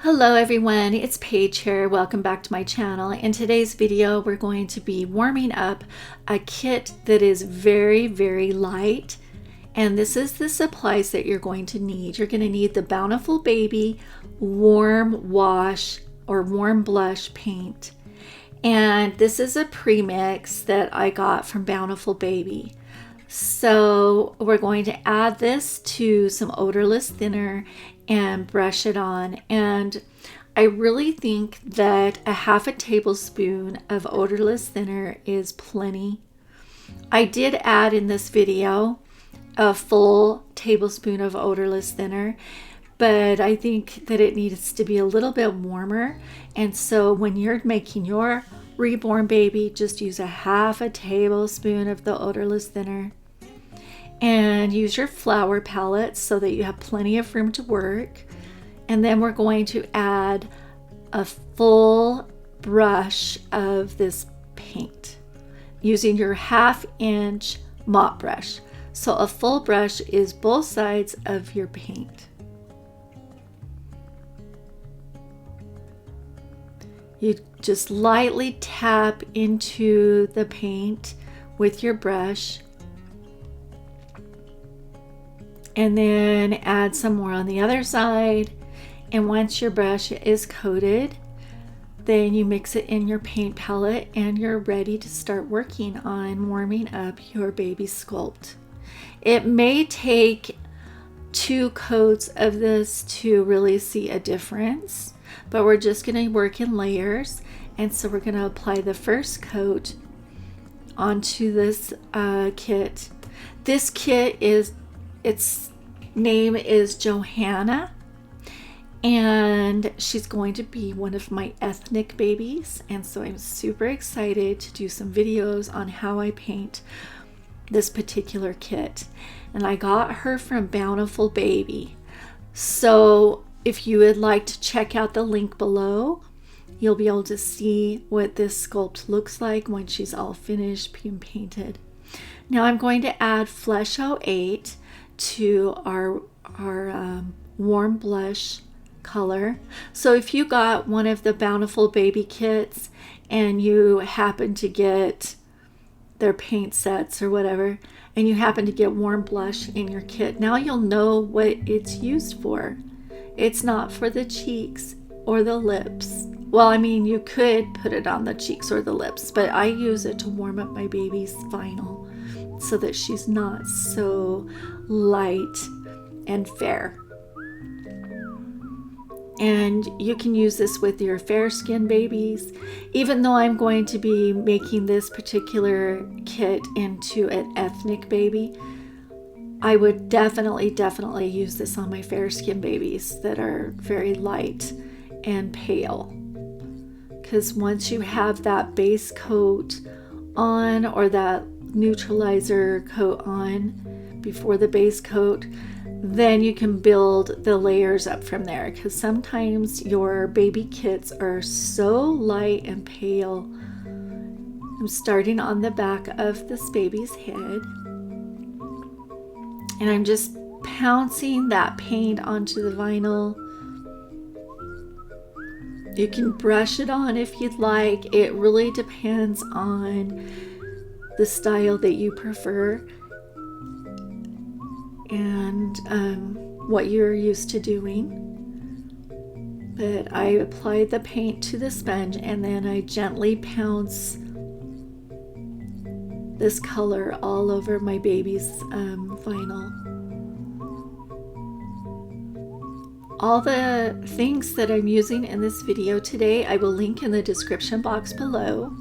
Hello everyone, it's Paige here. Welcome back to my channel. In today's video, we're going to be warming up a kit that is very light. And this is the supplies that you're going to need. You're going to need the Bountiful Baby Warm Wash or Warm Blush Paint. And this is a premix that I got from Bountiful Baby. So we're going to add this to some odorless thinner and brush it on. And I really think that a half a tablespoon of odorless thinner is plenty. I did add in this video a full tablespoon of odorless thinner, but I think that it needs to be a little bit warmer. And so when you're making your reborn baby, just use a half a tablespoon of the odorless thinner. And use your flower palette so that you have plenty of room to work. And then we're going to add a full brush of this paint using your 1/2 inch mop brush. So a full brush is both sides of your paint. You just lightly tap into the paint with your brush. And then add some more on the other side. And once your brush is coated, then you mix it in your paint palette and you're ready to start working on warming up your baby sculpt. It may take 2 coats of this to really see a difference, but we're just going to work in layers. And so we're going to apply the first coat onto this kit. This kit is its name is Johanna, and she's going to be one of my ethnic babies, and so I'm super excited to do some videos on how I paint this particular kit. And I got her from Bountiful Baby. So if you would like to check out the link below, you'll be able to see what this sculpt looks like when she's all finished being painted. Now I'm going to add Flesh 08 to our warm blush color. So if you got one of the Bountiful Baby kits and you happen to get their paint sets or whatever, and you happen to get warm blush in your kit, now you'll know what it's used for. It's not for the cheeks or the lips. Well, I mean, you could put it on the cheeks or the lips, but I use it to warm up my baby's vinyl so that she's not so light and fair. And you can use this with your fair skin babies. Even though I'm going to be making this particular kit into an ethnic baby, I would definitely use this on my fair skin babies that are very light and pale. Because once you have that base coat on, or that neutralizer coat on before the base coat, then you can build the layers up from there, because sometimes your baby kits are so light and pale. I'm starting on the back of this baby's head, and I'm just pouncing that paint onto the vinyl. You can brush it on if you'd like. It really depends on the style that you prefer and what you're used to doing. But I applied the paint to the sponge, and then I gently pounce this color all over my baby's vinyl. All the things that I'm using in this video today, I will link in the description box below.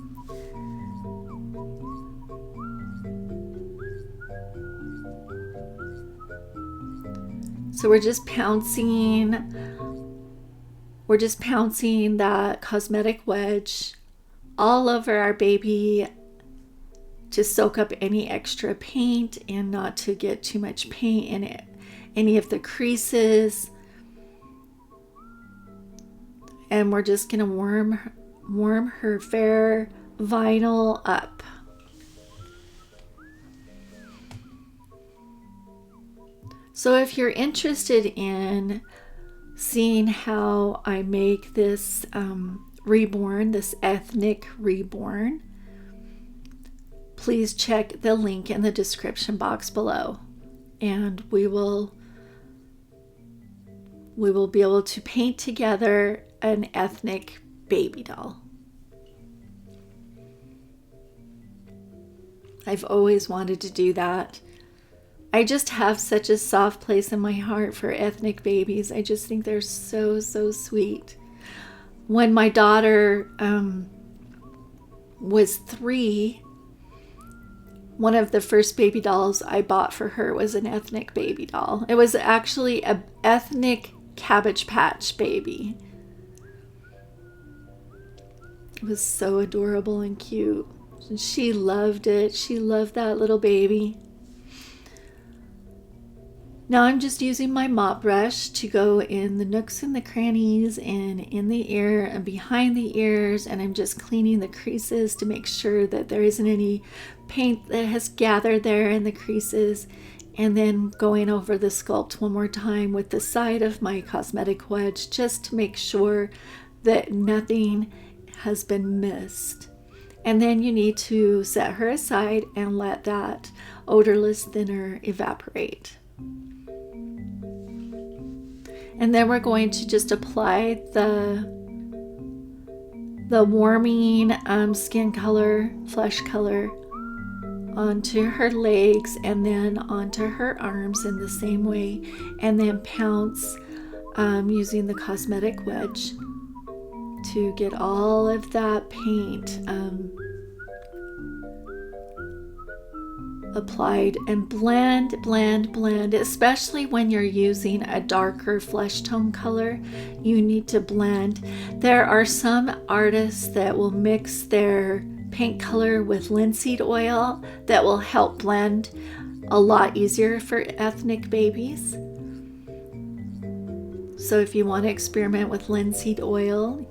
So we're just pouncing that cosmetic wedge all over our baby to soak up any extra paint and not to get too much paint in it, any of the creases. And we're just gonna warm her fair vinyl up. So if you're interested in seeing how I make this reborn, this ethnic reborn, please check the link in the description box below, and we will be able to paint together an ethnic baby doll. I've always wanted to do that. I just have such a soft place in my heart for ethnic babies. I just think they're so, so sweet. When my daughter was 3, one of the first baby dolls I bought for her was an ethnic baby doll. It was actually an ethnic Cabbage Patch baby. It was so adorable and cute. And she loved it. She loved that little baby. Now I'm just using my mop brush to go in the nooks and the crannies and in the ear and behind the ears, and I'm just cleaning the creases to make sure that there isn't any paint that has gathered there in the creases, and then going over the sculpt one more time with the side of my cosmetic wedge just to make sure that nothing has been missed. And then you need to set her aside and let that odorless thinner evaporate. And then we're going to just apply the warming skin color, flesh color, onto her legs and then onto her arms in the same way, and then pounce using the cosmetic wedge to get all of that paint applied, and blend, especially when you're using a darker flesh tone color. You need to blend. There are some artists that will mix their paint color with linseed oil that will help blend a lot easier for ethnic babies. So if you want to experiment with linseed oil,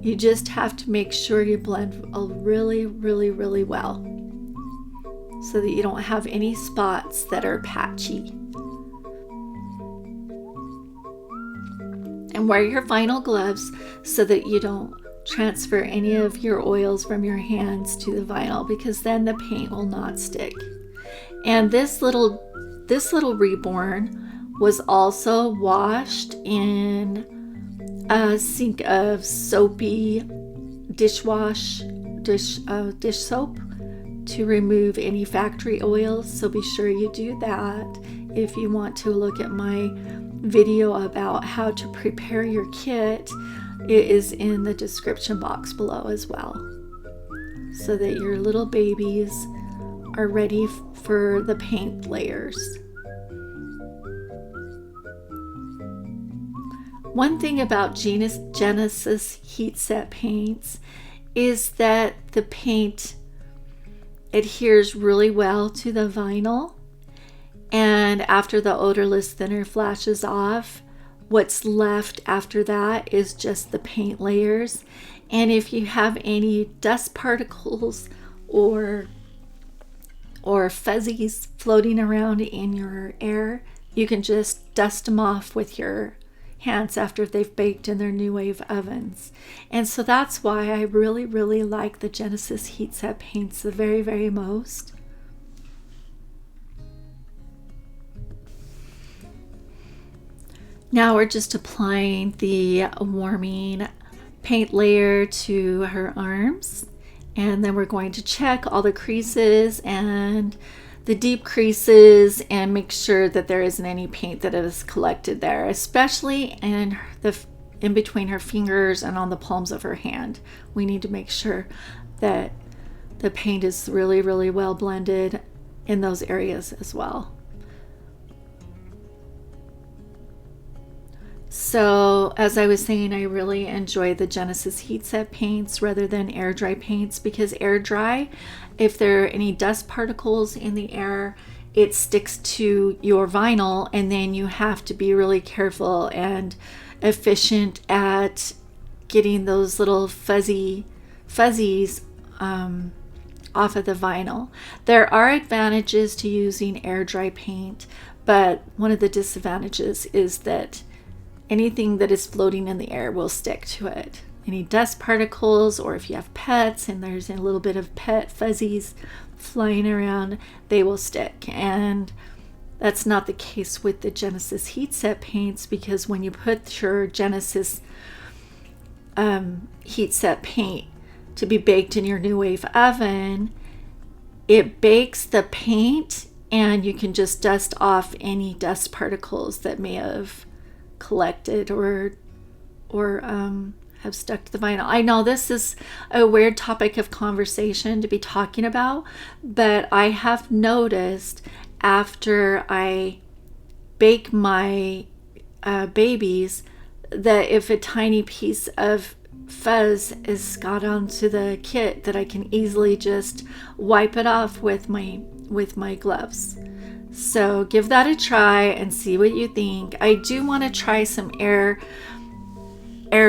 you just have to make sure you blend really, really, really well, so that you don't have any spots that are patchy. And wear your vinyl gloves so that you don't transfer any of your oils from your hands to the vinyl, because then the paint will not stick. And this little reborn was also washed in a sink of soapy dish soap to remove any factory oils. So be sure you do that. If you want to look at my video about how to prepare your kit, it is in the description box below as well, so that your little babies are ready for the paint layers. One thing about Genesis heat set paints is that the paint adheres really well to the vinyl, and after the odorless thinner flashes off, what's left after that is just the paint layers. And if you have any dust particles or fuzzies floating around in your air, you can just dust them off with your hands after they've baked in their new wave ovens. And so that's why I really, really like the Genesis heat set paints the very, very most. Now we're just applying the warming paint layer to her arms, and then we're going to check all the creases and the deep creases and make sure that there isn't any paint that is collected there, especially in between her fingers and on the palms of her hand. We need to make sure that the paint is really, really well blended in those areas as well. So as I was saying, I really enjoy the Genesis heat set paints rather than air dry paints, because air dry, if there are any dust particles in the air, it sticks to your vinyl, and then you have to be really careful and efficient at getting those little fuzzies off of the vinyl. There are advantages to using air dry paint, but one of the disadvantages is that anything that is floating in the air will stick to it. Any dust particles, or if you have pets and there's a little bit of pet fuzzies flying around, they will stick. And that's not the case with the Genesis heat set paints, because when you put your Genesis heat set paint to be baked in your New Wave oven, it bakes the paint and you can just dust off any dust particles that may have collected or have stuck to the vinyl. I know this is a weird topic of conversation to be talking about, but I have noticed after I bake my babies that if a tiny piece of fuzz is got onto the kit, that I can easily just wipe it off with my gloves. So give that a try and see what you think. I do want to try some air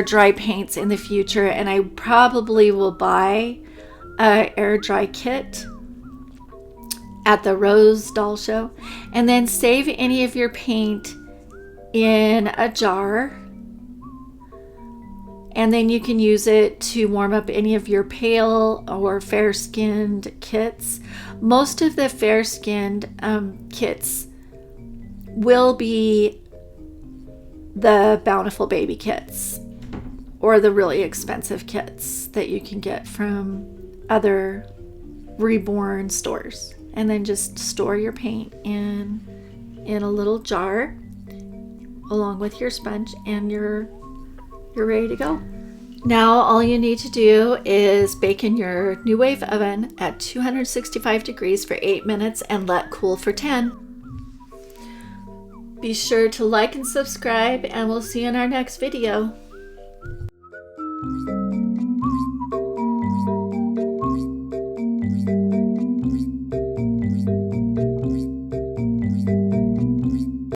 dry paints in the future, and I probably will buy a air dry kit at the Rose Doll Show, and then save any of your paint in a jar, and then you can use it to warm up any of your pale or fair skinned kits. Most of the fair skinned kits will be the Bountiful Baby kits, or the really expensive kits that you can get from other reborn stores. And then just store your paint in a little jar along with your sponge, and you're ready to go. Now all you need to do is bake in your New Wave oven at 265 degrees for 8 minutes and let cool for 10. Be sure to like and subscribe, and we'll see you in our next video.